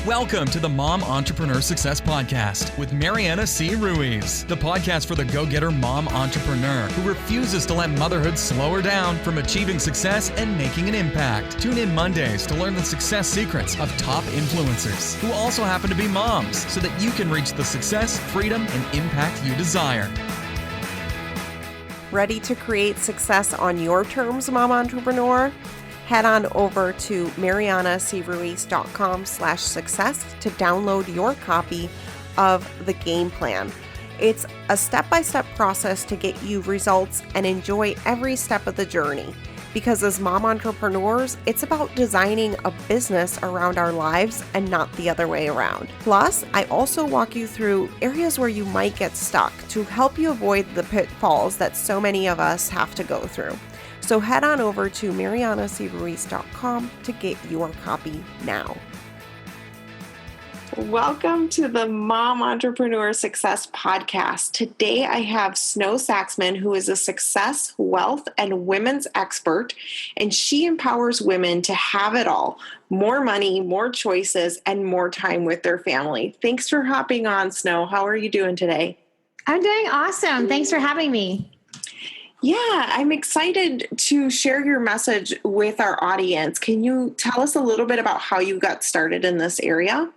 Welcome to the Mom Entrepreneur Success Podcast with Mariana C. Ruiz, the podcast for the go-getter mom entrepreneur who refuses to let motherhood slow her down from achieving success and making an impact. Tune in Mondays to learn the success secrets of top influencers who also happen to be moms so that you can reach the success, freedom, and impact you desire. Ready to create success on your terms, mom entrepreneur? Head on over to marianacruiz.com/success to download your copy of the game plan. It's a step-by-step process to get you results and enjoy every step of the journey. Because as mom entrepreneurs, it's about designing a business around our lives and not the other way around. Plus, I also walk you through areas where you might get stuck to help you avoid the pitfalls that so many of us have to go through. So head on over to marianacruiz.com to get your copy now. Welcome to the Mom Entrepreneur Success Podcast. Today I have Snowe Saxman, who is a success, wealth, and women's expert, and she empowers women to have it all: more money, more choices, and more time with their family. Thanks for hopping on, Snowe. How are you doing today? I'm doing awesome. Thanks for having me. Yeah, I'm excited to share your message with our audience. Can you tell us a little bit about how you got started in this area?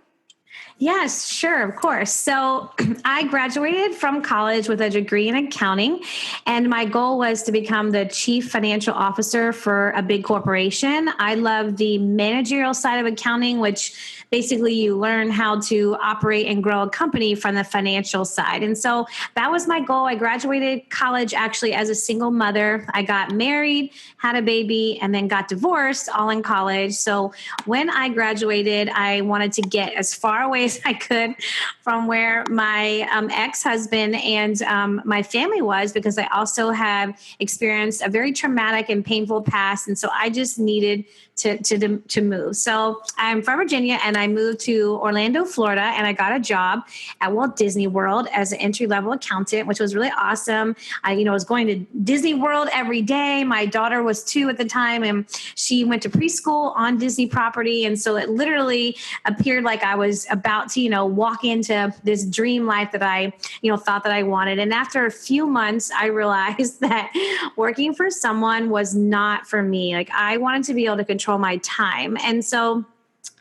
Yes, sure, of course. So I graduated from college with a degree in accounting, and my goal was to become the chief financial officer for a big corporation. I love the managerial side of accounting, which basically you learn how to operate and grow a company from the financial side. And so that was my goal. I graduated college actually as a single mother. I got married, had a baby, and then got divorced all in college. So when I graduated, I wanted to get as far away as I could from where my ex-husband and my family was, because I also have experienced a very traumatic and painful past. And so I just needed to move. So I'm from Virginia and I moved to Orlando, Florida, and I got a job at Walt Disney World as an entry-level accountant, which was really awesome. I was going to Disney World every day. My daughter was 2 at the time, and she went to preschool on Disney property. And so it literally appeared like I was about to, walk into this dream life that I, thought that I wanted. And after a few months, I realized that working for someone was not for me. Like, I wanted to be able to control my time. And so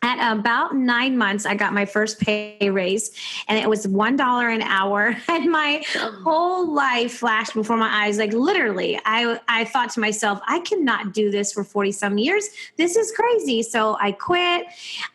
at about 9 months, I got my first pay raise, and it was $1 an hour. And my whole life flashed before my eyes. Like, literally, I thought to myself, I cannot do this for 40 some years. This is crazy. So I quit.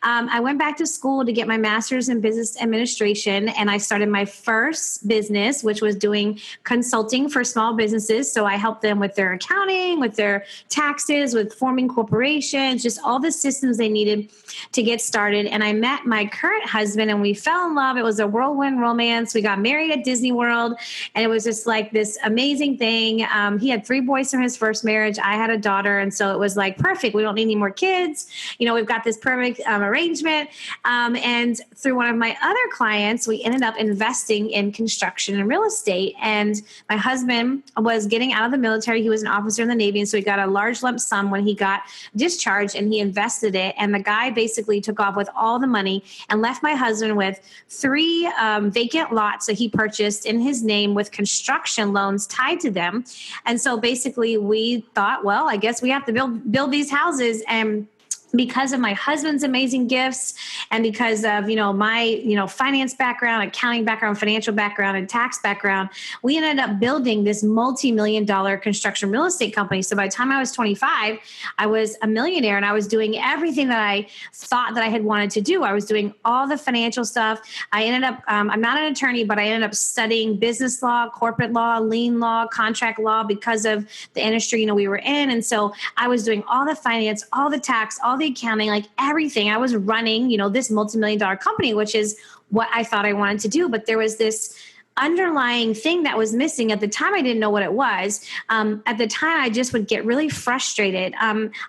I went back to school to get my master's in business administration, and I started my first business, which was doing consulting for small businesses. So I helped them with their accounting, with their taxes, with forming corporations, just all the systems they needed to get started. And I met my current husband and we fell in love. It was a whirlwind romance. We got married at Disney World, and it was just like this amazing thing. He had 3 boys from his first marriage. I had a daughter. And so it was like, perfect. We don't need any more kids. We've got this perfect arrangement. And through one of my other clients, we ended up investing in construction and real estate. And my husband was getting out of the military. He was an officer in the Navy. And so he got a large lump sum when he got discharged, and he invested it. And the guy basically took off with all the money and left my husband with 3 vacant lots that he purchased in his name with construction loans tied to them. And so basically we thought, well, I guess we have to build these houses. And because of my husband's amazing gifts, and because of, my, finance background, accounting background, financial background, and tax background, we ended up building this multi-million-dollar construction real estate company. So by the time I was 25, I was a millionaire, and I was doing everything that I thought that I had wanted to do. I was doing all the financial stuff. I ended up, I'm not an attorney, but I ended up studying business law, corporate law, lien law, contract law, because of the industry, we were in. And so I was doing all the finance, all the tax, all the accounting, like everything. I was running, this multi-million-dollar company, which is what I thought I wanted to do. But there was this underlying thing that was missing. At the time, I didn't know what it was. At the time, I just would get really frustrated.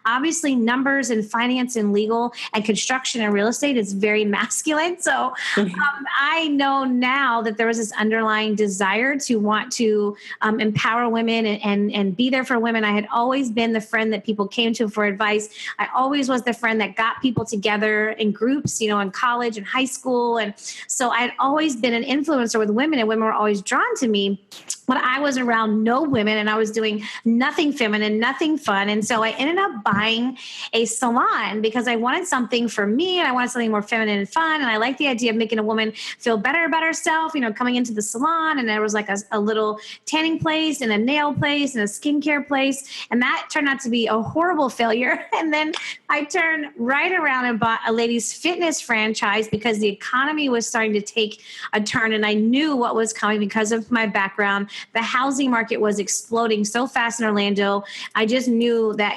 Obviously, numbers and finance and legal and construction and real estate is very masculine. So I know now that there was this underlying desire to want to empower women and be there for women. I had always been the friend that people came to for advice. I always was the friend that got people together in groups, in college and high school. And so I had always been an influencer with women, and women were always drawn to me. But I was around no women, and I was doing nothing feminine, nothing fun. And so I ended up buying a salon because I wanted something for me, and I wanted something more feminine and fun. And I liked the idea of making a woman feel better about herself, coming into the salon. And there was like a little tanning place and a nail place and a skincare place. And that turned out to be a horrible failure. And then I turned right around and bought a ladies' fitness franchise because the economy was starting to take a turn. And I knew what was coming because of my background. The housing market was exploding so fast in Orlando. I just knew that,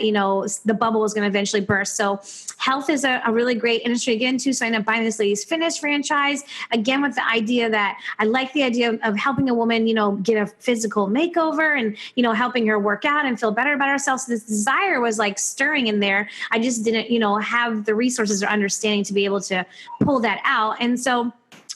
the bubble was going to eventually burst. So health is a really great industry to get into. So I ended up buying this ladies' fitness franchise, again, with the idea that I like the idea of helping a woman, get a physical makeover and, helping her work out and feel better about herself. So this desire was like stirring in there. I just didn't, have the resources or understanding to be able to pull that out. And so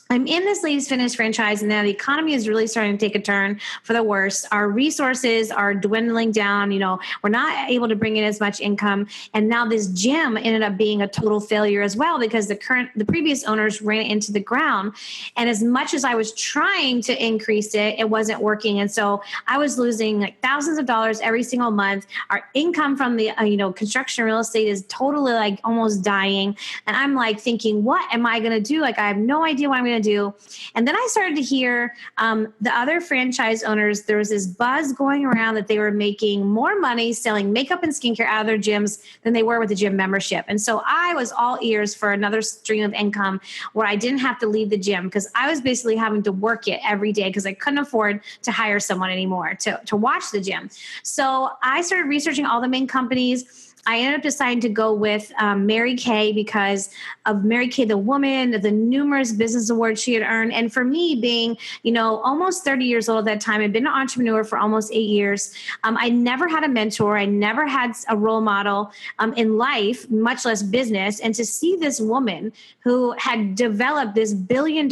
I'm in this ladies' fitness franchise, and now the economy is really starting to take a turn for the worst. Our resources are dwindling down. We're not able to bring in as much income. And now this gym ended up being a total failure as well because the previous owners ran it into the ground. And as much as I was trying to increase it, it wasn't working. And so I was losing like thousands of dollars every single month. Our income from the, construction real estate is totally like almost dying. And I'm like thinking, what am I going to do? Like, I have no idea what I'm going to do. And then I started to hear the other franchise owners, there was this buzz going around that they were making more money selling makeup and skincare out of their gyms than they were with the gym membership. And so I was all ears for another stream of income where I didn't have to leave the gym because I was basically having to work it every day because I couldn't afford to hire someone anymore to watch the gym. So I started researching all the main companies. I ended up deciding to go with Mary Kay because of Mary Kay, the woman, the numerous business awards she had earned. And for me being, almost 30 years old at that time, I'd been an entrepreneur for almost 8 years. I never had a mentor. I never had a role model in life, much less business. And to see this woman who had developed this $1 billion,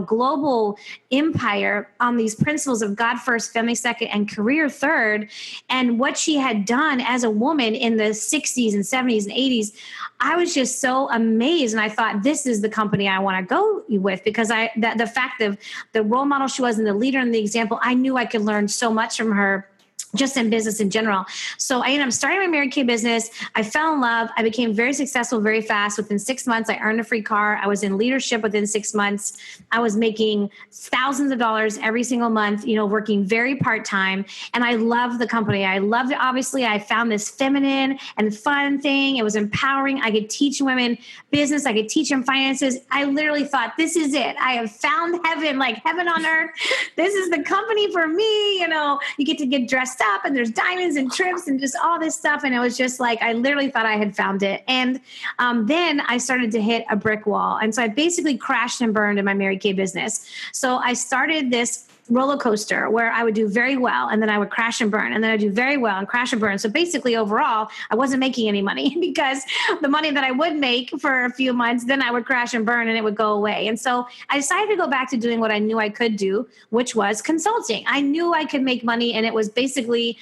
global empire on these principles of God first, family second, and career third, and what she had done as a woman in the 60s and 70s and 80s, I was just so amazed. And I thought, this is the company I want to go with because the fact of the role model she was and the leader and the example, I knew I could learn so much from her just in business in general. So I ended up starting my Mary Kay business. I fell in love. I became very successful very fast. Within 6 months, I earned a free car. I was in leadership within 6 months. I was making thousands of dollars every single month, working very part-time. And I loved the company. I loved it. Obviously, I found this feminine and fun thing. It was empowering. I could teach women business. I could teach them finances. I literally thought, this is it. I have found heaven, like heaven on earth. This is the company for me. You get to get dressed up and there's diamonds and trips and just all this stuff. And it was just like, I literally thought I had found it. And then I started to hit a brick wall. And so I basically crashed and burned in my Mary Kay business. So I started this roller coaster where I would do very well and then I would crash and burn and then I'd do very well and crash and burn. So basically overall, I wasn't making any money because the money that I would make for a few months, then I would crash and burn and it would go away. And so I decided to go back to doing what I knew I could do, which was consulting. I knew I could make money and it was basically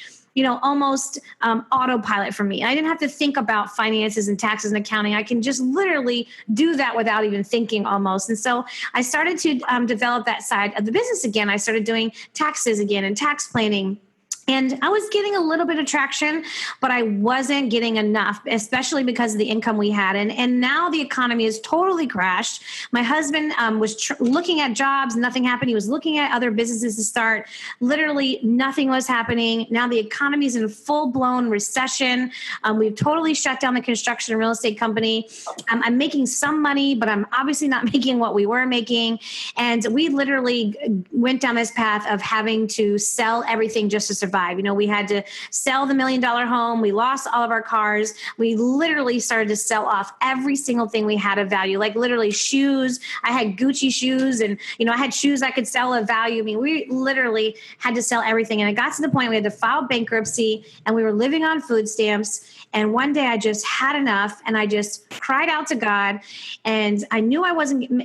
almost autopilot for me. I didn't have to think about finances and taxes and accounting. I can just literally do that without even thinking almost. And so I started to develop that side of the business again. I started doing taxes again and tax planning. And I was getting a little bit of traction, but I wasn't getting enough, especially because of the income we had. And now the economy has totally crashed. My husband was looking at jobs, nothing happened. He was looking at other businesses to start. Literally nothing was happening. Now the economy is in full-blown recession. We've totally shut down the construction and real estate company. I'm making some money, but I'm obviously not making what we were making. And we literally went down this path of having to sell everything just to survive. survive. We had to sell the $1 million home. We lost all of our cars. We literally started to sell off every single thing we had of value, like literally shoes. I had Gucci shoes and, I had shoes I could sell of value. I mean, we literally had to sell everything. And it got to the point we had to file bankruptcy and we were living on food stamps. And one day I just had enough and I just cried out to God, and I knew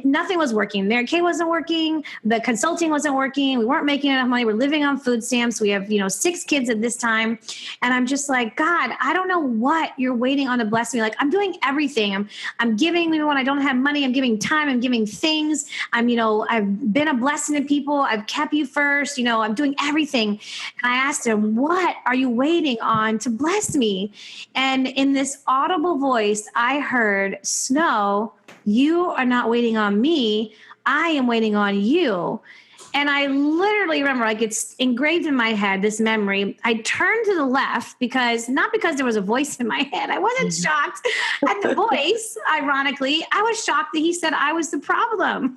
nothing was working. Mary Kay wasn't working. The consulting wasn't working. We weren't making enough money. We're living on food stamps. We have, 6 kids at this time. And I'm just like, God, I don't know what you're waiting on to bless me. Like, I'm doing everything. I'm giving, even when I don't have money, I'm giving time, I'm giving things. I've been a blessing to people. I've kept you first. I'm doing everything. And I asked him, what are you waiting on to bless me? And in this audible voice, I heard, Snow, you are not waiting on me. I am waiting on you. And I literally remember, like, it's engraved in my head, this memory. I turned to the left not because there was a voice in my head. I wasn't shocked at the voice. Ironically, I was shocked that he said I was the problem.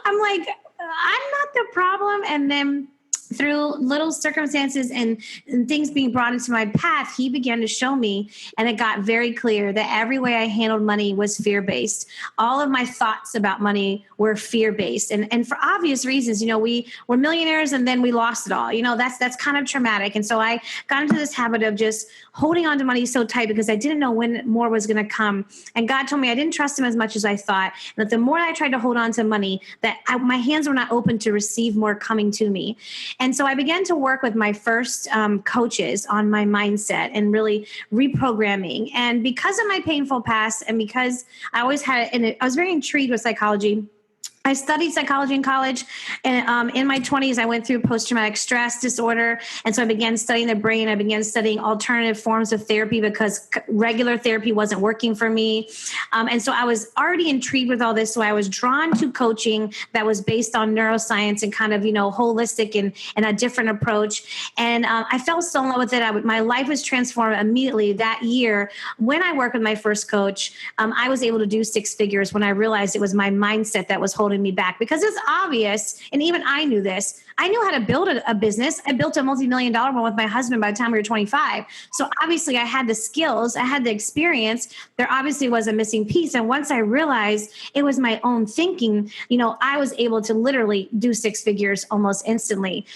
I'm like, I'm not the problem. And then through little circumstances and things being brought into my path, he began to show me, and it got very clear that every way I handled money was fear-based. All of my thoughts about money were fear-based. And for obvious reasons, we were millionaires and then we lost it all. That's kind of traumatic. And so I got into this habit of just holding on to money so tight because I didn't know when more was going to come. And God told me I didn't trust him as much as I thought. And that the more I tried to hold on to money, my hands were not open to receive more coming to me. And so I began to work with my first coaches on my mindset and really reprogramming. And because of my painful past, and because I always I was very intrigued with psychology. I studied psychology in college, and in my 20s, I went through post-traumatic stress disorder, and so I began studying the brain. I began studying alternative forms of therapy because regular therapy wasn't working for me, and so I was already intrigued with all this, so I was drawn to coaching that was based on neuroscience and kind of, holistic and a different approach, and I fell so in love with it. My life was transformed immediately that year. When I worked with my first coach, I was able to do 6 figures when I realized it was my mindset that was holding me back, because it's obvious. And even I knew this. I knew how to build a business. I built a multi-million-dollar one with my husband by the time we were 25. So obviously I had the skills, I had the experience. There obviously was a missing piece. And once I realized it was my own thinking, I was able to literally do 6 figures almost instantly.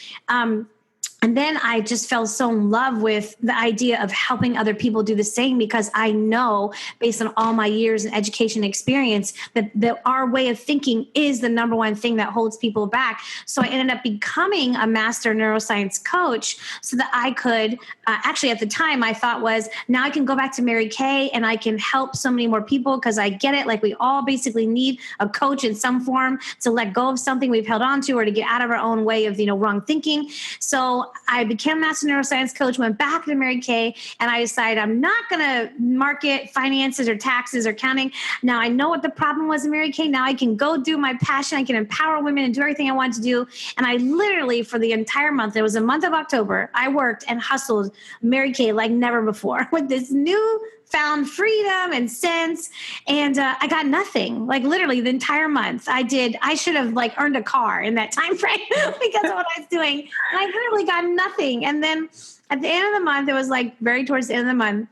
And then I just fell so in love with the idea of helping other people do the same, because I know, based on all my years in education experience, that our way of thinking is the number one thing that holds people back. So I ended up becoming a master neuroscience coach so that I could, actually at the time I thought was, now I can go back to Mary Kay and I can help so many more people, because I get it. Like, we all basically need a coach in some form to let go of something we've held on to, or to get out of our own way of, wrong thinking. So I became a master neuroscience coach, went back to Mary Kay, and I decided I'm not going to market finances or taxes or accounting. Now I know what the problem was in Mary Kay. Now I can go do my passion. I can empower women and do everything I wanted to do. And I literally, for the entire month, it was the month of October, I worked and hustled Mary Kay like never before with this new found freedom and sense. And I got nothing, like literally the entire month. I should have earned a car in that time frame because of what I was doing. And I literally got nothing. And then at the end of the month, it was very towards the end of the month,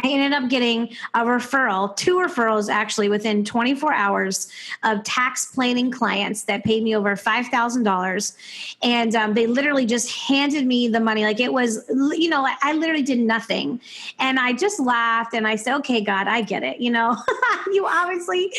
I ended up getting a referral, 2 referrals actually, within 24 hours of tax planning clients that paid me over $5,000. And they literally just handed me the money. It was, I literally did nothing. And I just laughed and I said, okay, God, I get it. You obviously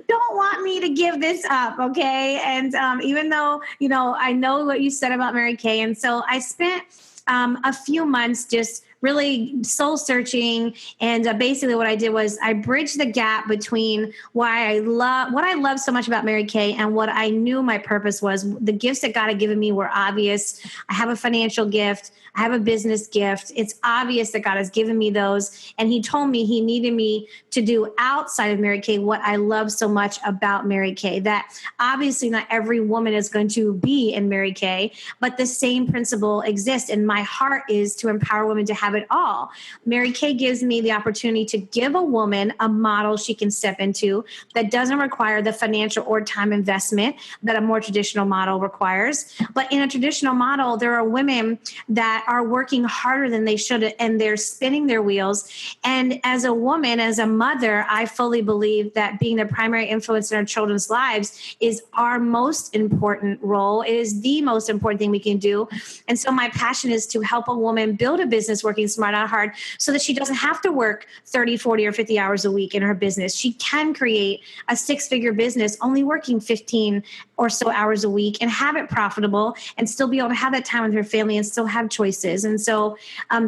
don't want me to give this up. Okay. And even though, I know what you said about Mary Kay. And so I spent a few months just really soul searching. And basically what I did was I bridged the gap between what I love so much about Mary Kay and what I knew my purpose was. The gifts that God had given me were obvious. I have a financial gift. I have a business gift. It's obvious that God has given me those. And he told me he needed me to do outside of Mary Kay what I love so much about Mary Kay. That obviously not every woman is going to be in Mary Kay, but the same principle exists. And my heart is to empower women to have have it all. Mary Kay gives me the opportunity to give a woman a model she can step into that doesn't require the financial or time investment that a more traditional model requires. But in a traditional model, there are women that are working harder than they should, and they're spinning their wheels. And as a woman, as a mother, I fully believe that being the primary influence in our children's lives is our most important role. It is the most important thing we can do. And so my passion is to help a woman build a business working smart, not hard, so that she doesn't have to work 30, 40, or 50 hours a week in her business. She can create a six-figure business only working 15 or so hours a week and have it profitable and still be able to have that time with her family and still have choices. And so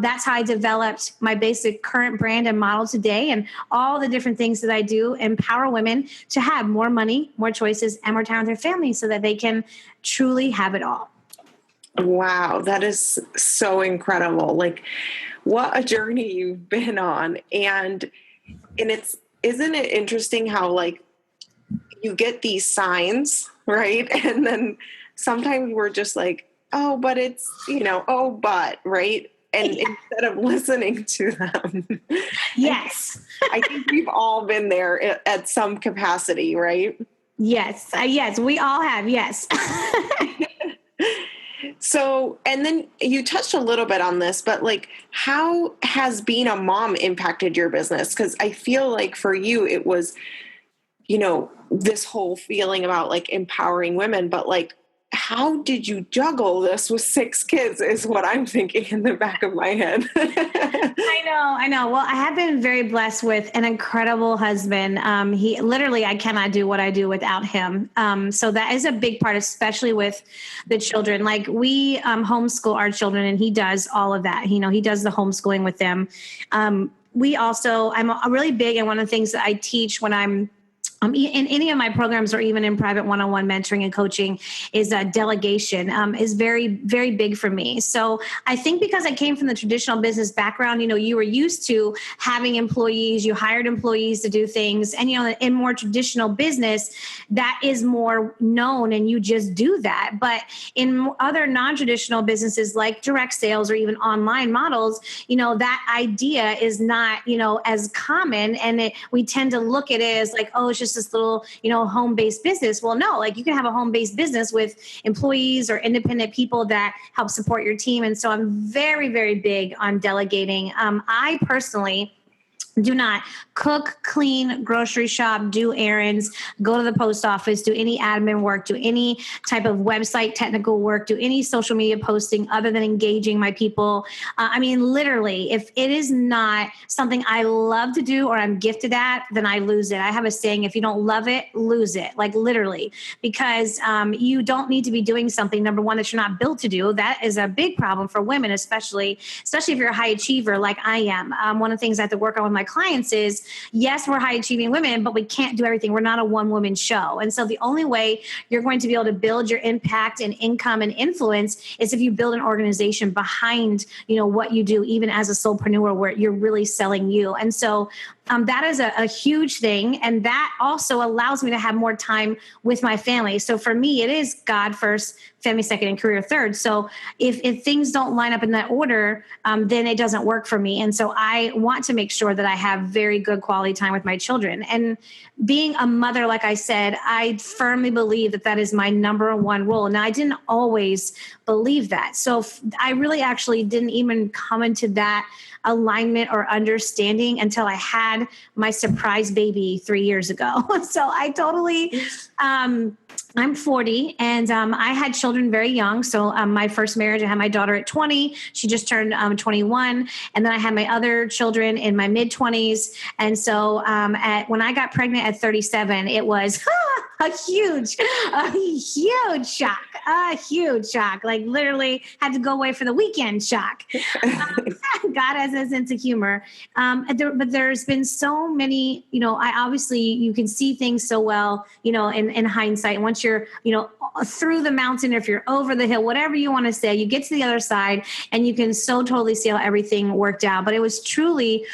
that's how I developed my basic current brand and model today, and all the different things that I do empower women to have more money, more choices, and more time with their family so that they can truly have it all. Wow, that is so incredible. Like, what a journey you've been on. And isn't it interesting how, like, you get these signs, right? And then sometimes we're just like, oh, but it's, oh, but, right? And instead of listening to them. Yes. I think we've all been there at some capacity, right? Yes. Yes, we all have. Yes. So, and then you touched a little bit on this, but like, how has being a mom impacted your business? Because I feel like for you, it was, this whole feeling about like empowering women, but like, how did you juggle this with 6 kids is what I'm thinking in the back of my head. I know. Well, I have been very blessed with an incredible husband. He literally, I cannot do what I do without him. So that is a big part, especially with the children. Like we homeschool our children, and he does all of that. He does the homeschooling with them. I'm really big, and one of the things that I teach when I'm in any of my programs or even in private one-on-one mentoring and coaching is delegation is very, very big for me. So I think because I came from the traditional business background, you were used to having employees, you hired employees to do things. And, in more traditional business, that is more known and you just do that. But in other non-traditional businesses like direct sales or even online models, that idea is not, as common. And we tend to look at it as like, oh, it's just this little, home-based business. Well, no, like you can have a home-based business with employees or independent people that help support your team. And so I'm very, very big on delegating. I personally do not cook, clean, grocery shop, do errands, go to the post office, do any admin work, do any type of website technical work, do any social media posting other than engaging my people. Literally, if it is not something I love to do or I'm gifted at, then I lose it. I have a saying, if you don't love it, lose it, like literally, because you don't need to be doing something, number one, that you're not built to do. That is a big problem for women, especially if you're a high achiever like I am. One of the things I have to work on with my clients is, yes, we're high achieving women, but we can't do everything. We're not a one woman show. And so the only way you're going to be able to build your impact and income and influence is if you build an organization behind, what you do, even as a solopreneur, where you're really selling you. And so that is a huge thing. And that also allows me to have more time with my family. So for me, it is God first, family second, and career third. So if things don't line up in that order, then it doesn't work for me. And so I want to make sure that I have very good quality time with my children. And being a mother, like I said, I firmly believe that is my number one role. Now, I didn't always believe that. So I really actually didn't even come into that alignment or understanding until I had my surprise baby 3 years ago. So I totally, I'm 40 and I had children very young. So my first marriage, I had my daughter at 20. She just turned 21. And then I had my other children in my mid 20s. And so when I got pregnant at 37, it was a huge shock, like literally had to go away for the weekend shock. God has a sense of humor. But there's been so many, you can see things so well, in hindsight. And once you're, through the mountain, or if you're over the hill, whatever you want to say, you get to the other side and you can so totally see how everything worked out. But it was truly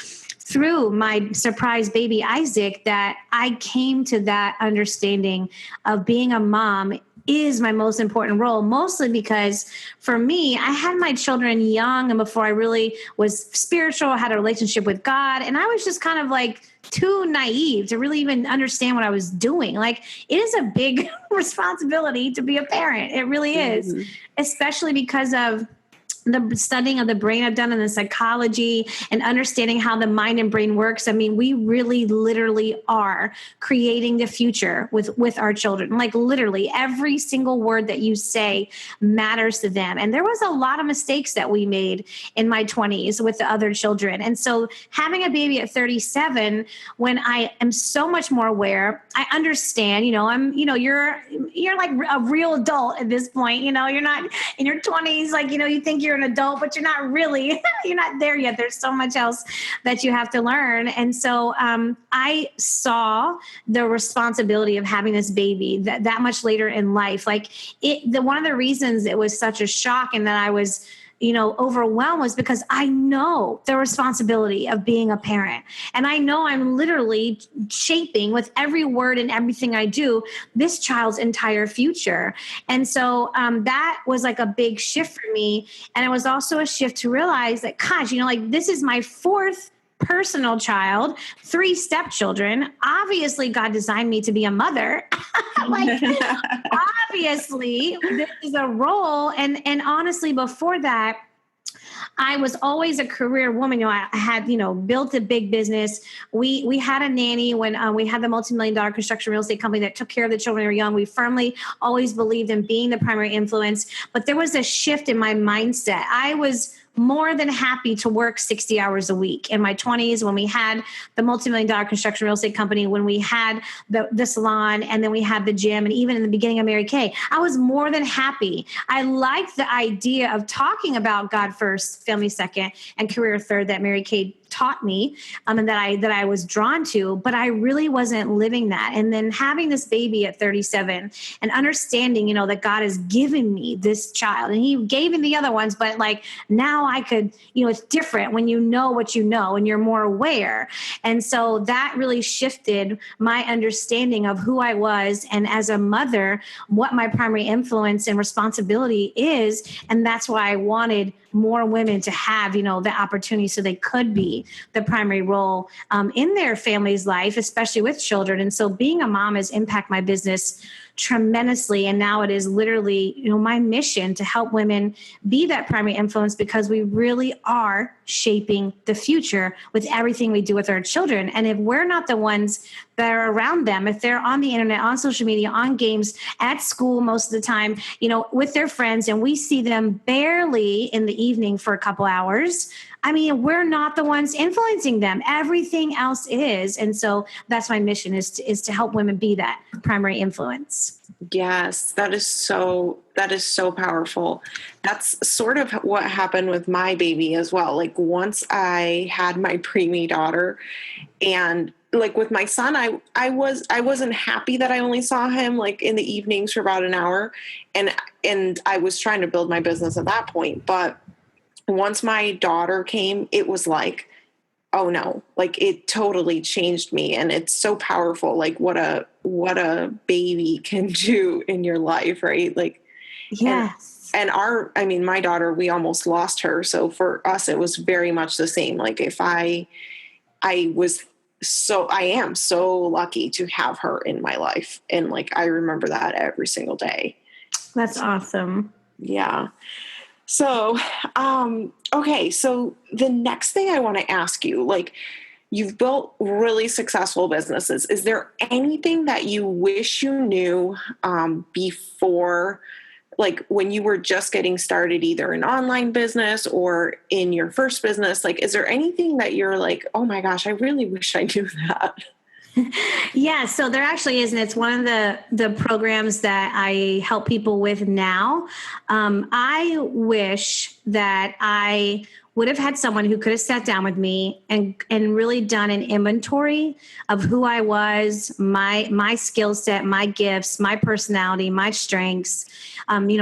through my surprise baby Isaac that I came to that understanding of being a mom is my most important role, mostly because for me, I had my children young and before I really was spiritual, had a relationship with God. And I was just kind of like too naive to really even understand what I was doing. Like, it is a big responsibility to be a parent. It really is, especially because of the studying of the brain I've done and the psychology and understanding how the mind and brain works. I mean, we really literally are creating the future with our children. Like, literally every single word that you say matters to them. And there was a lot of mistakes that we made in my 20s with the other children. And so having a baby at 37, when I am so much more aware, I understand, you're like a real adult at this point. You're not in your 20s, like, you think you're an adult, but you're not really, you're not there yet. There's so much else that you have to learn. And so I saw the responsibility of having this baby that much later in life. Like, one of the reasons it was such a shock and that I was overwhelmed was because I know the responsibility of being a parent. And I know I'm literally shaping with every word and everything I do, this child's entire future. And so that was like a big shift for me. And it was also a shift to realize that, gosh, this is my fourth personal child, 3 stepchildren. Obviously, God designed me to be a mother. Obviously, this is a role. And honestly, before that, I was always a career woman. I had, built a big business. We had a nanny when we had the multi-million-dollar construction real estate company that took care of the children when they were young. We firmly always believed in being the primary influence. But there was a shift in my mindset. I was more than happy to work 60 hours a week in my 20s when we had the multi-million-dollar construction real estate company, when we had the salon, and then we had the gym, and even in the beginning of Mary Kay, I was more than happy. I liked the idea of talking about God first, family second, and career third that Mary Kay taught me, and that I was drawn to, but I really wasn't living that. And then having this baby at 37 and understanding, that God has given me this child, and He gave me the other ones, but like now I could, it's different when you know what you know and you're more aware. And so that really shifted my understanding of who I was, and as a mother, what my primary influence and responsibility is. And that's why I wanted more women to have, the opportunity so they could be the primary role in their family's life, especially with children. And so being a mom has impacted my business tremendously. And now it is literally, my mission to help women be that primary influence, because we really are shaping the future with everything we do with our children. And if we're not the ones that are around them, if they're on the internet, on social media, on games, at school most of the time, with their friends, and we see them barely in the evening for a couple hours, we're not the ones influencing them. Everything else is. And so that's my mission, is to help women be that primary influence. Yes, that is so powerful. That's sort of what happened with my baby as well. Like, once I had my preemie daughter, and like with my son, I wasn't happy that I only saw him like in the evenings for about an hour, and I was trying to build my business at that point. But once my daughter came, it was like, oh no, like it totally changed me. And it's so powerful, like what a baby can do in your life, right? Like, yes. And my daughter, we almost lost her. So for us, it was very much the same. Like, if I am so lucky to have her in my life. And like, I remember that every single day. That's awesome. Yeah. So, okay. So the next thing I want to ask you, like, you've built really successful businesses. Is there anything that you wish you knew, before, like when you were just getting started, either in online business or in your first business? Like, is there anything that you're like, oh my gosh, I really wish I knew that? Yeah, so there actually is, and it's one of the programs that I help people with now. I wish that I would have had someone who could have sat down with me and really done an inventory of who I was, my skill set, my gifts, my personality, my strengths,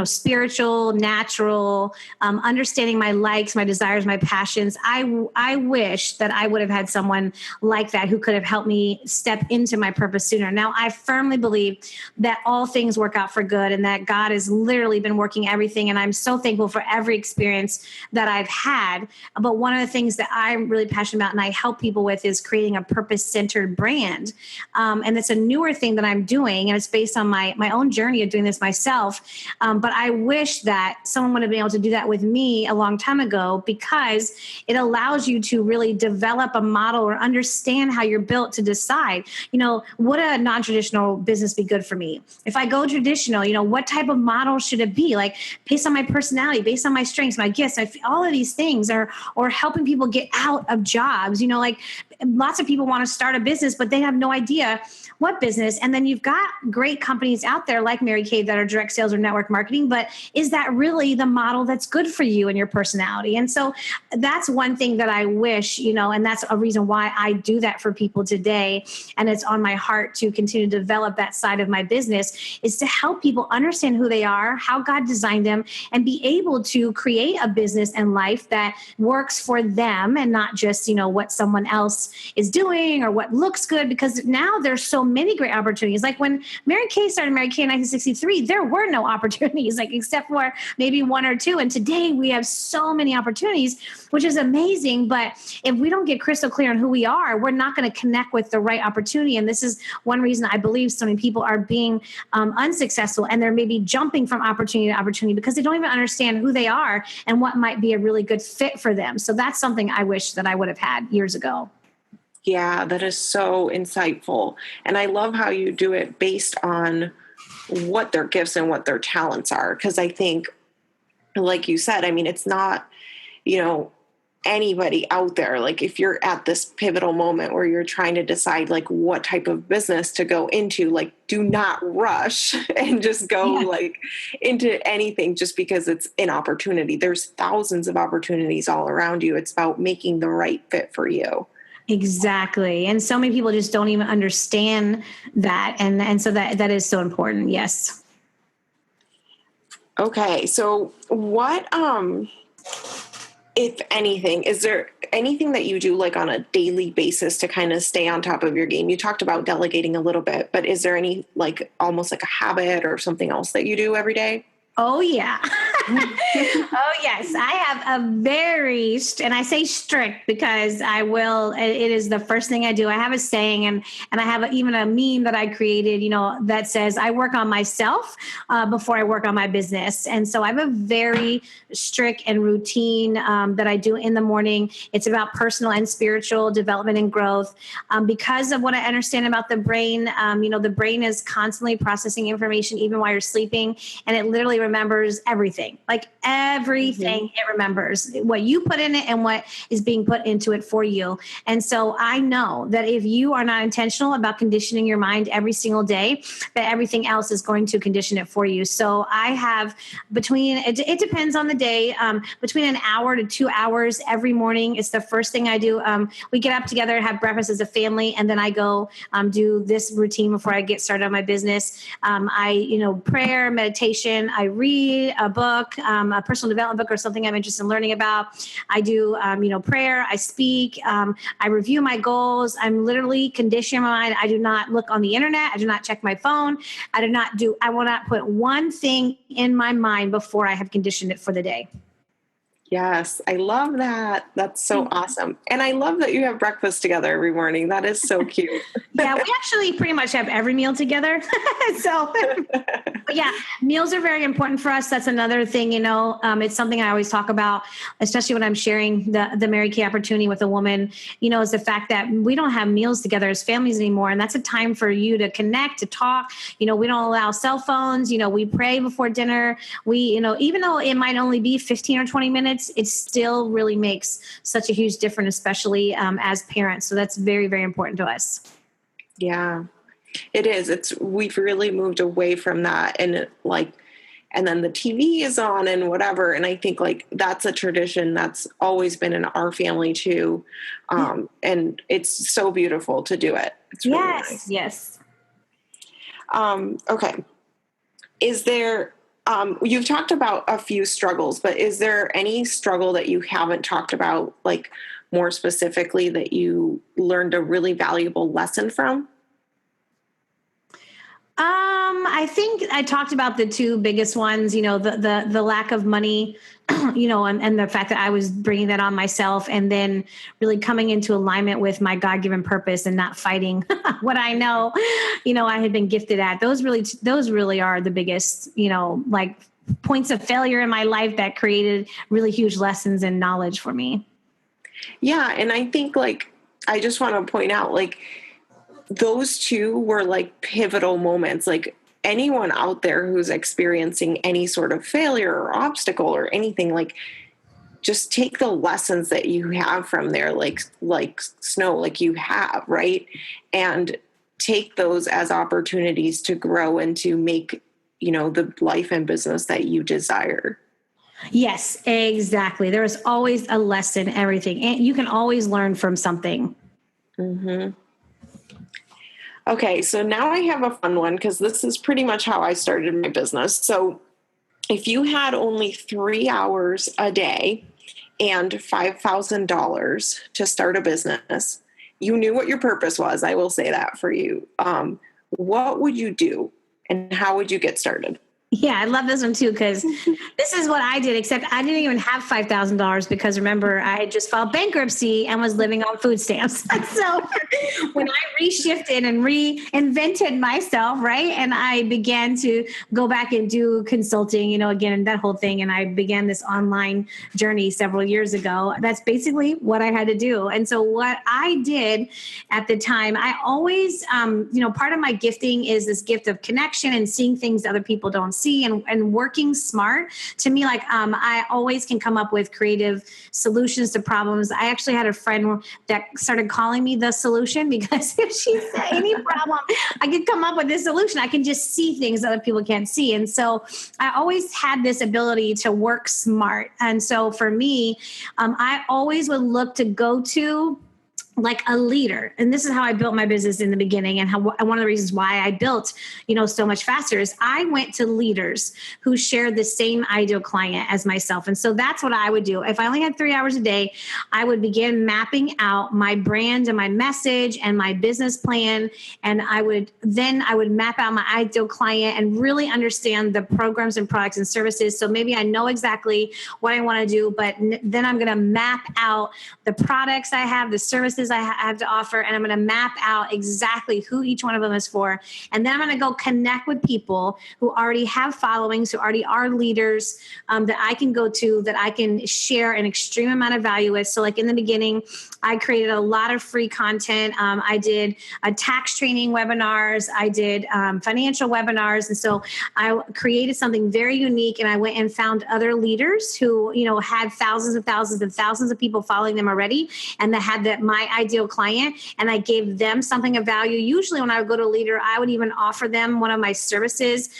spiritual, natural, understanding my likes, my desires, my passions. I wish that I would have had someone like that who could have helped me step into my purpose sooner. Now, I firmly believe that all things work out for good and that God has literally been working everything. And I'm so thankful for every experience that I've had. But one of the things that I'm really passionate about and I help people with is creating a purpose-centered brand. And it's a newer thing that I'm doing, and it's based on my own journey of doing this myself. But I wish that someone would have been able to do that with me a long time ago, because it allows you to really develop a model or understand how you're built to decide, would a non-traditional business be good for me? If I go traditional, what type of model should it be? Like based on my personality, based on my strengths, my gifts, all of these things or helping people get out of jobs. Like lots of people want to start a business, but they have no idea what business. And then you've got great companies out there like Mary Kay that are direct sales or network marketing, but is that really the model that's good for you and your personality? And so that's one thing that I wish, and that's a reason why I do that for people today. And it's on my heart to continue to develop that side of my business, is to help people understand who they are, how God designed them, and be able to create a business and life that works for them and not just, what someone else is doing or what looks good. Because now there's so many great opportunities. Like when Mary Kay started Mary Kay in 1963, there were no opportunities, except for maybe one or two. And today we have so many opportunities, which is amazing. But if we don't get crystal clear on who we are, we're not going to connect with the right opportunity. And this is one reason I believe so many people are being unsuccessful, and they're maybe jumping from opportunity to opportunity because they don't even understand who they are and what might be a really good fit for them. So that's something I wish that I would have had years ago. Yeah, that is so insightful. And I love how you do it based on what their gifts and what their talents are. Because I think, like you said, it's not, anybody out there. Like if you're at this pivotal moment where you're trying to decide what type of business to go into, do not rush and just go into anything just because it's an opportunity. There's thousands of opportunities all around you. It's about making the right fit for you. Exactly. And so many people just don't even understand that. And so that is so important. Yes. Okay. So what, if anything, is there anything that you do on a daily basis to kind of stay on top of your game? You talked about delegating a little bit, but is there any almost a habit or something else that you do every day? Oh, yeah. Oh, yes. I have a and I say strict because it is the first thing I do. I have a saying and I have even a meme that I created, that says I work on myself before I work on my business. And so I have a very strict and routine that I do in the morning. It's about personal and spiritual development and growth. Because of what I understand about the brain, the brain is constantly processing information even while you're sleeping, and it literally remembers everything. Everything it remembers, what you put in it and what is being put into it for you. And so I know that if you are not intentional about conditioning your mind every single day, that everything else is going to condition it for you. So I have it depends on the day, between an hour to 2 hours every morning. It's the first thing I do. We get up together, have breakfast as a family, and then I go do this routine before I get started on my business. Prayer, meditation, I read a book, a personal development book or something I'm interested in learning about. I do, prayer, I speak, I review my goals. I'm literally conditioning my mind. I do not look on the internet. I do not check my phone. I will not put one thing in my mind before I have conditioned it for the day. Yes, I love that. That's so awesome. And I love that you have breakfast together every morning. That is so cute. Yeah, we actually pretty much have every meal together. But yeah, meals are very important for us. That's another thing, it's something I always talk about, especially when I'm sharing the Mary Kay opportunity with a woman, is the fact that we don't have meals together as families anymore. And that's a time for you to connect, to talk. We don't allow cell phones. We pray before dinner. We, even though it might only be 15 or 20 minutes, it still really makes such a huge difference, especially as parents. So that's very, very important to us. Yeah, it is. We've really moved away from that. And and then the TV is on and whatever. And I think like that's a tradition that's always been in our family too. And it's so beautiful to do it. It's really nice. Yes. Okay. Is there, you've talked about a few struggles, but is there any struggle that you haven't talked about, like more specifically, that you learned a really valuable lesson from? I think I talked about the two biggest ones, the lack of money, and the fact that I was bringing that on myself, and then really coming into alignment with my God-given purpose and not fighting what I know, I had been gifted at. Those really are the biggest, like points of failure in my life that created really huge lessons and knowledge for me. Yeah. And I think like, I just want to point out, like, those two were like pivotal moments. Like anyone out there who's experiencing any sort of failure or obstacle or anything, like just take the lessons that you have from there, like Snow, like you have, right? And take those as opportunities to grow and to make, the life and business that you desire. Yes, exactly. There is always a lesson, everything. And you can always learn from something. Mm-hmm. Okay, so now I have a fun one because this is pretty much how I started my business. So if you had only 3 hours a day and $5,000 to start a business, you knew what your purpose was. I will say that for you. What would you do and how would you get started? Yeah, I love this one too, because this is what I did, except I didn't even have $5,000 because remember, I had just filed bankruptcy and was living on food stamps. So when I reshifted and reinvented myself, right, and I began to go back and do consulting, again, and that whole thing, and I began this online journey several years ago, that's basically what I had to do. And so what I did at the time, I always, part of my gifting is this gift of connection and seeing things other people don't see and working smart. To me, like I always can come up with creative solutions to problems. I actually had a friend that started calling me the solution because if she said any problem, I could come up with this solution. I can just see things other people can't see. And so I always had this ability to work smart. And so for me, I always would look to go to like a leader. And this is how I built my business in the beginning. And one of the reasons why I built, so much faster is I went to leaders who shared the same ideal client as myself. And so that's what I would do. If I only had 3 hours a day, I would begin mapping out my brand and my message and my business plan. And I would map out my ideal client and really understand the programs and products and services. So maybe I know exactly what I want to do, but then I'm going to map out the products I have, the services I have to offer, and I'm going to map out exactly who each one of them is for. And then I'm going to go connect with people who already have followings, who already are leaders, that I can go to, that I can share an extreme amount of value with. So like in the beginning, I created a lot of free content. I did tax training webinars. I did financial webinars. And so I created something very unique, and I went and found other leaders who, had thousands and thousands and thousands of people following them already, and that had my ideal client, and I gave them something of value. Usually when I would go to a leader, I would even offer them one of my services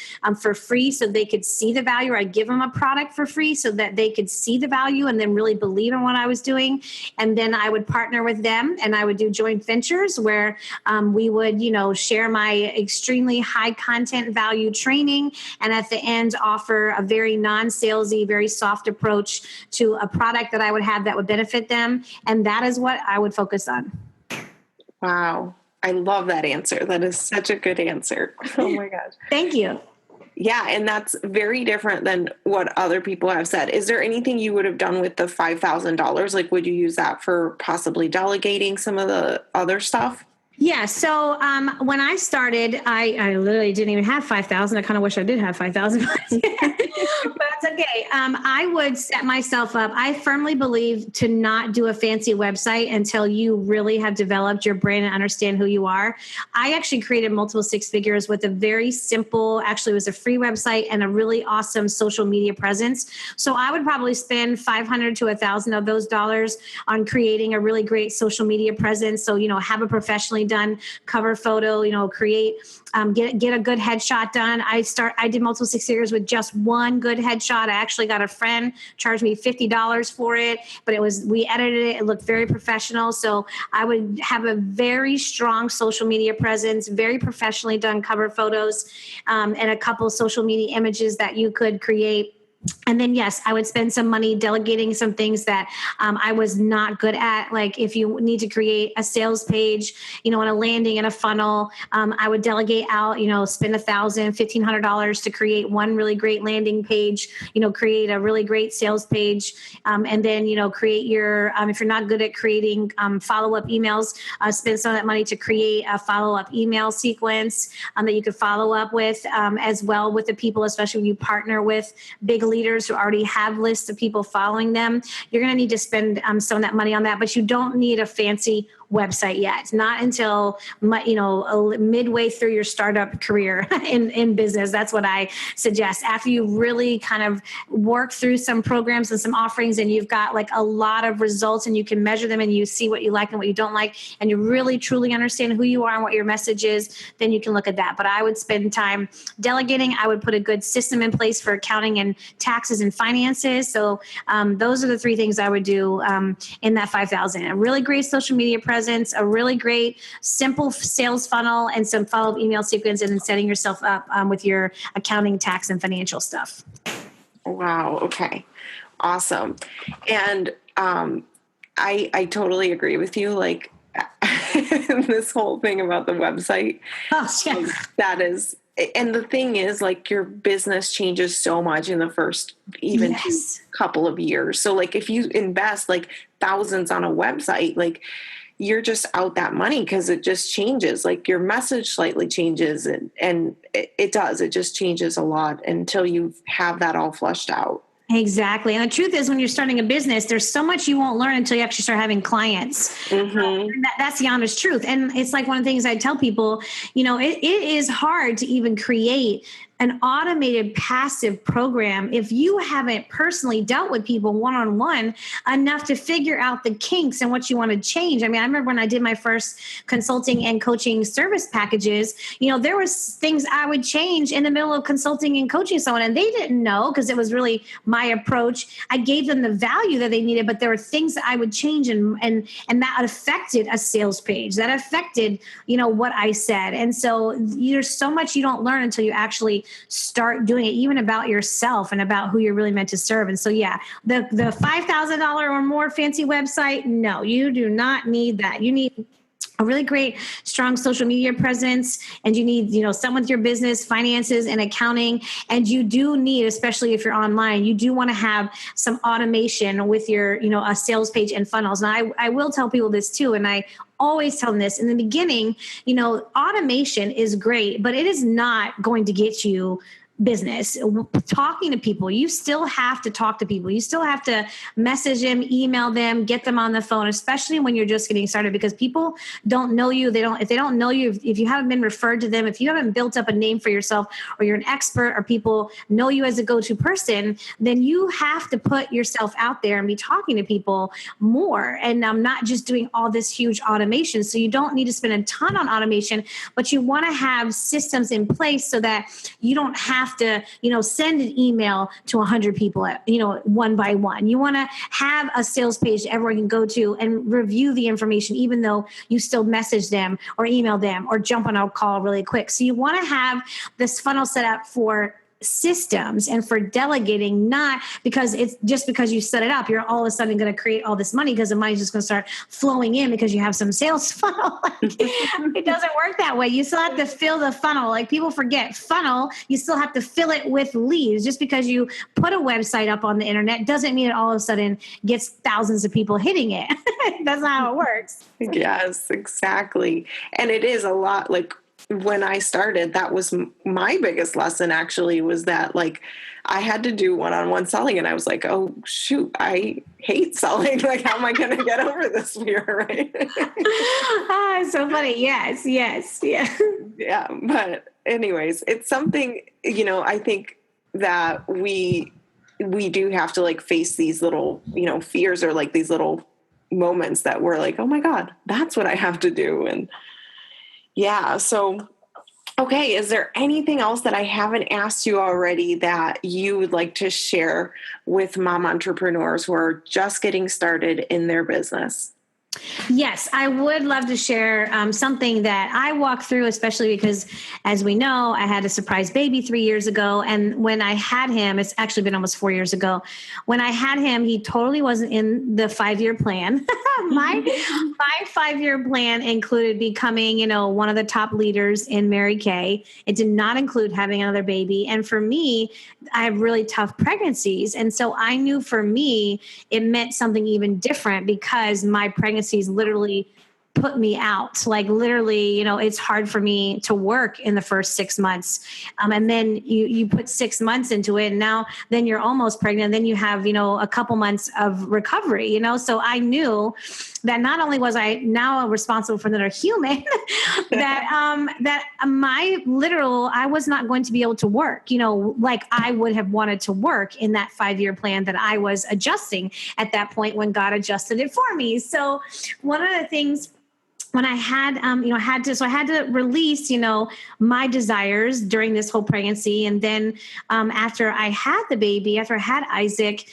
for free so they could see the value, or I'd give them a product for free so that they could see the value and then really believe in what I was doing. And then I would partner with them, and I would do joint ventures where we would, share my extremely high content value training, and at the end offer a very non-salesy, very soft approach to a product that I would have that would benefit them. And that is what I would focus on. Wow. I love that answer. That is such a good answer. Oh my gosh. Thank you. Yeah. And that's very different than what other people have said. Is there anything you would have done with the $5,000? Like, would you use that for possibly delegating some of the other stuff? Yeah. So when I started, I literally didn't even have 5,000. I kind of wish I did have 5,000. That's okay. I would set myself up. I firmly believe to not do a fancy website until you really have developed your brand and understand who you are. I actually created multiple six figures with a very simple, actually it was a free website and a really awesome social media presence. So I would probably spend $500 to $1,000 of those dollars on creating a really great social media presence. So, have a professionally done cover photo, create, get a good headshot done. I did multiple six figures with just one good headshot. I actually got a friend charged me $50 for it, but we edited it. It looked very professional. So I would have a very strong social media presence, very professionally done cover photos, and a couple of social media images that you could create. And then, yes, I would spend some money delegating some things that I was not good at. Like if you need to create a sales page, and a landing and a funnel, I would delegate out, spend $1,000, $1,500 to create one really great landing page, create a really great sales page. And then, create your, if you're not good at creating follow-up emails, spend some of that money to create a follow-up email sequence that you could follow up with as well with the people, especially when you partner with big leaders who already have lists of people following them. You're going to need to spend some of that money on that, but you don't need a fancy website yet. Not until midway through your startup career in business. That's what I suggest. After you really kind of work through some programs and some offerings, and you've got like a lot of results, and you can measure them, and you see what you like and what you don't like, and you really truly understand who you are and what your message is, then you can look at that. But I would spend time delegating. I would put a good system in place for accounting and taxes and finances. So those are the three things I would do in that $5,000. A really great social media presence, a really great simple sales funnel, and some follow-up email sequence, and then setting yourself up with your accounting, tax, and financial stuff. Wow. Okay. Awesome. And I totally agree with you. Like this whole thing about the website, that is, and the thing is, like, your business changes so much in the first even couple of years. So like if you invest like thousands on a website, like you're just out that money because it just changes. Like your message slightly changes, and it does. It just changes a lot until you have that all flushed out. Exactly. And the truth is, when you're starting a business, there's so much you won't learn until you actually start having clients. Mm-hmm. That's the honest truth. And it's like one of the things I tell people, it is hard to even create an automated passive program if you haven't personally dealt with people one-on-one enough to figure out the kinks and what you want to change. I mean, I remember when I did my first consulting and coaching service packages, there was things I would change in the middle of consulting and coaching someone, and they didn't know because it was really my approach. I gave them the value that they needed, but there were things that I would change, and that affected a sales page, that affected, what I said. And so there's so much you don't learn until you actually start doing it, even about yourself and about who you're really meant to serve. And so, the $5,000 or more fancy website, no, you do not need that. You need a really great, strong social media presence, and you need, someone with your business, finances, and accounting. And you do need, especially if you're online, you do want to have some automation with your, a sales page and funnels. And I will tell people this too, and I always tell them this in the beginning, automation is great, but it is not going to get you business. Talking to people, you still have to talk to people. You still have to message them, email them, get them on the phone, especially when you're just getting started, because people don't know you. If they don't know you, if you haven't been referred to them, if you haven't built up a name for yourself, or you're an expert, or people know you as a go-to person, then you have to put yourself out there and be talking to people more, and not just doing all this huge automation. So you don't need to spend a ton on automation, but you want to have systems in place so that you don't have to, send an email to 100 people, one by one. You want to have a sales page that everyone can go to and review the information, even though you still message them or email them or jump on a call really quick. So you want to have this funnel set up for systems and for delegating, not because it's just because you set it up, you're all of a sudden going to create all this money because the money's just going to start flowing in because you have some sales funnel. It doesn't work that way. You still have to fill the funnel. Like, people forget funnel, you still have to fill it with leads. Just because you put a website up on the internet doesn't mean it all of a sudden gets thousands of people hitting it. That's not how it works. Yes, exactly. And it is a lot, like, when I started, that was my biggest lesson actually, was that like I had to do one-on-one selling, and I was like, oh shoot, I hate selling. Like, how am I going to get over this fear? Right. So funny. Yes. Yeah. Yeah. But anyways, it's something, I think that we do have to like face these little, fears, or like these little moments that we're like, oh my God, that's what I have to do. And yeah. So, okay. Is there anything else that I haven't asked you already that you would like to share with mom entrepreneurs who are just getting started in their business? Yes, I would love to share something that I walked through, especially because, as we know, I had a surprise baby 3 years ago. And when I had him, it's actually been almost 4 years ago. When I had him, he totally wasn't in the 5-year plan. My 5-year plan included becoming, one of the top leaders in Mary Kay. It did not include having another baby. And for me, I have really tough pregnancies. And so I knew for me, it meant something even different, because my pregnancies literally put me out. Like literally, it's hard for me to work in the first 6 months. And then you put 6 months into it, and now then you're almost pregnant. And then you have, a couple months of recovery, so I knew that not only was I now responsible for another human, that I was not going to be able to work, like I would have wanted to work in that 5-year plan that I was adjusting at that point when God adjusted it for me. So one of the things when I had, I had to release, my desires during this whole pregnancy. And then after I had the baby, after I had Isaac,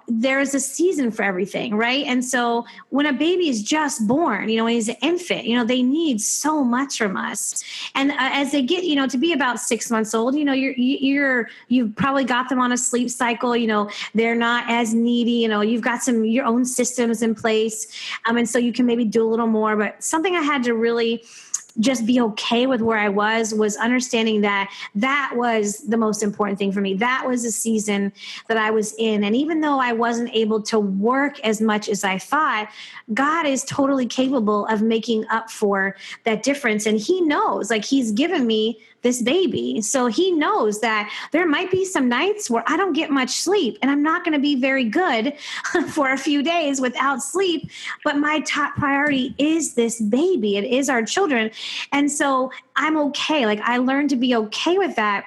there is a season for everything, right? And so when a baby is just born, when he's an infant, they need so much from us. And as they get, to be about 6 months old, you've probably got them on a sleep cycle, they're not as needy, you've got your own systems in place. And so you can maybe do a little more, but something I had to really just be okay with where I was understanding that was the most important thing for me. That was a season that I was in. And even though I wasn't able to work as much as I thought, God is totally capable of making up for that difference. And he knows, like, he's given me this baby. So he knows that there might be some nights where I don't get much sleep, and I'm not going to be very good for a few days without sleep. But my top priority is this baby. It is our children. And so I'm okay. Like, I learned to be okay with that.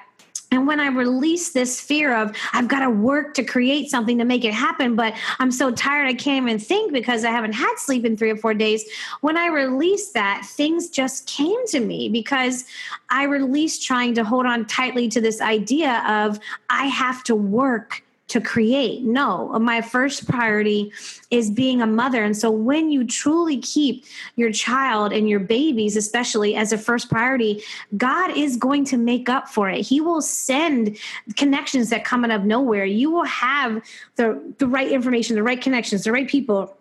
And when I release this fear of I've got to work to create something to make it happen, but I'm so tired I can't even think because I haven't had sleep in 3 or 4 days. When I released that, things just came to me because I released trying to hold on tightly to this idea of I have to work to create. No, my first priority is being a mother. And so when you truly keep your child and your babies, especially as a first priority, God is going to make up for it. He will send connections that come out of nowhere. You will have the right information, the right connections, the right people.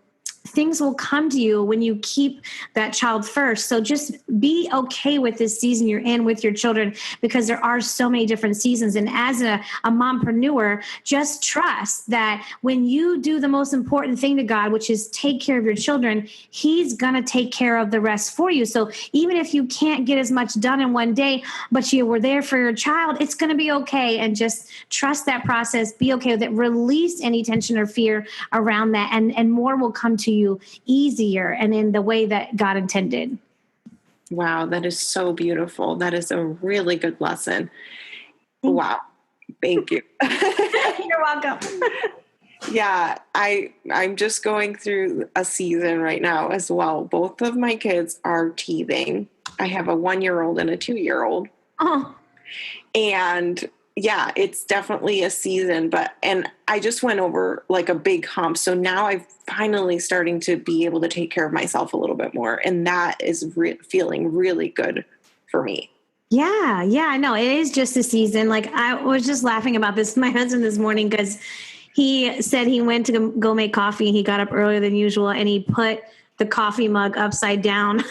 Things will come to you when you keep that child first. So just be okay with this season you're in with your children, because there are so many different seasons. And as a mompreneur, just trust that when you do the most important thing to God, which is take care of your children, he's going to take care of the rest for you. So even if you can't get as much done in one day, but you were there for your child, it's going to be okay. And just trust that process. Be okay with it. Release any tension or fear around that. And more will come to you easier and in the way that God intended. Wow, that is so beautiful. That is a really good lesson. Wow. Thank you. You're welcome. Yeah, I'm just going through a season right now as well. Both of my kids are teething. I have a 1-year-old and a 2-year-old. Oh. And yeah, it's definitely a season, and I just went over like a big hump. So now I'm finally starting to be able to take care of myself a little bit more. And that is feeling really good for me. Yeah, I know. It is just a season. Like, I was just laughing about this with my husband this morning because he said he went to go make coffee, and he got up earlier than usual, and he put the coffee mug upside down.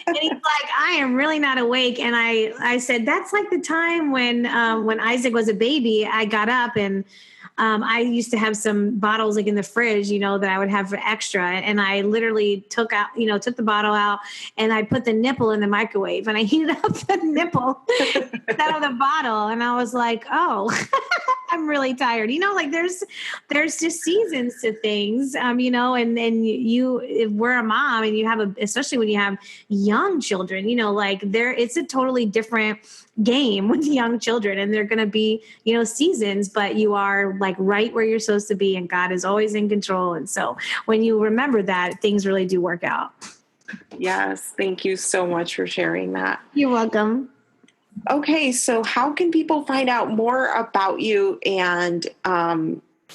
And he's like, I am really not awake. And I said, that's like the time when Isaac was a baby, I got up and I used to have some bottles like in the fridge, that I would have for extra. And I literally took the bottle out and I put the nipple in the microwave and I heated up the nipple instead of the bottle. And I was like, oh, I'm really tired. Like there's just seasons to things, and if we're a mom and you have especially when you have young children, it's a totally different game with young children, and they're going to be, seasons, but you are like right where you're supposed to be, and God is always in control. And so when you remember that, things really do work out. Yes. Thank you so much for sharing that. You're welcome. Okay. So how can people find out more about you? And,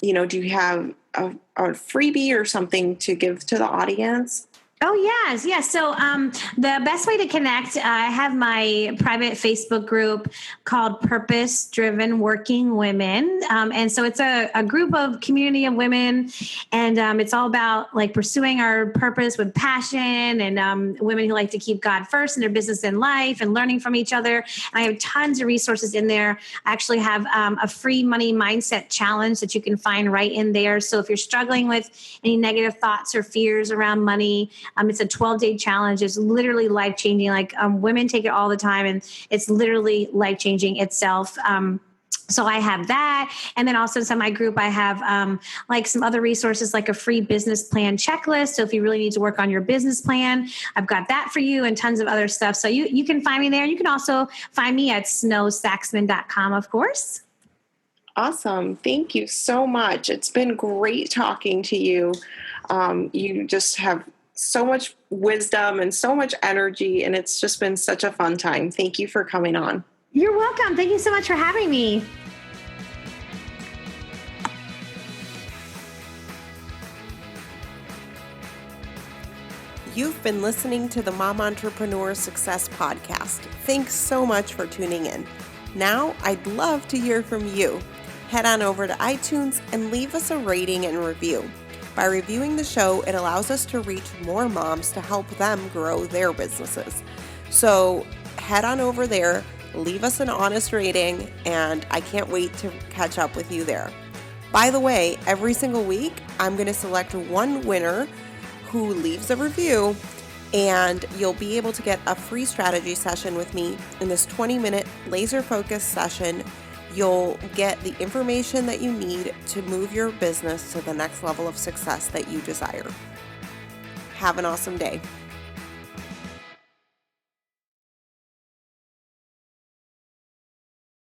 do you have a freebie or something to give to the audience? Oh, yes. Yes. So the best way to connect, I have my private Facebook group called Purpose Driven Working Women. And so it's a group of community of women, and it's all about like pursuing our purpose with passion, and women who like to keep God first in their business and life and learning from each other. And I have tons of resources in there. I actually have a free money mindset challenge that you can find right in there. So if you're struggling with any negative thoughts or fears around money, it's a 12-day challenge. It's literally life-changing. Like women take it all the time, and it's literally life-changing itself. So I have that. And then also inside my group, I have like some other resources, like a free business plan checklist. So if you really need to work on your business plan, I've got that for you, and tons of other stuff. So you can find me there. You can also find me at SnoweSaxman.com, of course. Awesome. Thank you so much. It's been great talking to you. You just have so much wisdom and so much energy, and it's just been such a fun time. Thank you for coming on. You're welcome. Thank you so much for having me. You've been listening to the Mom Entrepreneur Success Podcast. Thanks so much for tuning in. Now, I'd love to hear from you. Head on over to iTunes and leave us a rating and review. By reviewing the show, it allows us to reach more moms to help them grow their businesses. So head on over there, leave us an honest rating, and I can't wait to catch up with you there. By the way, every single week, I'm going to select one winner who leaves a review, and you'll be able to get a free strategy session with me in this 20-minute laser-focused session. You'll get the information that you need to move your business to the next level of success that you desire. Have an awesome day.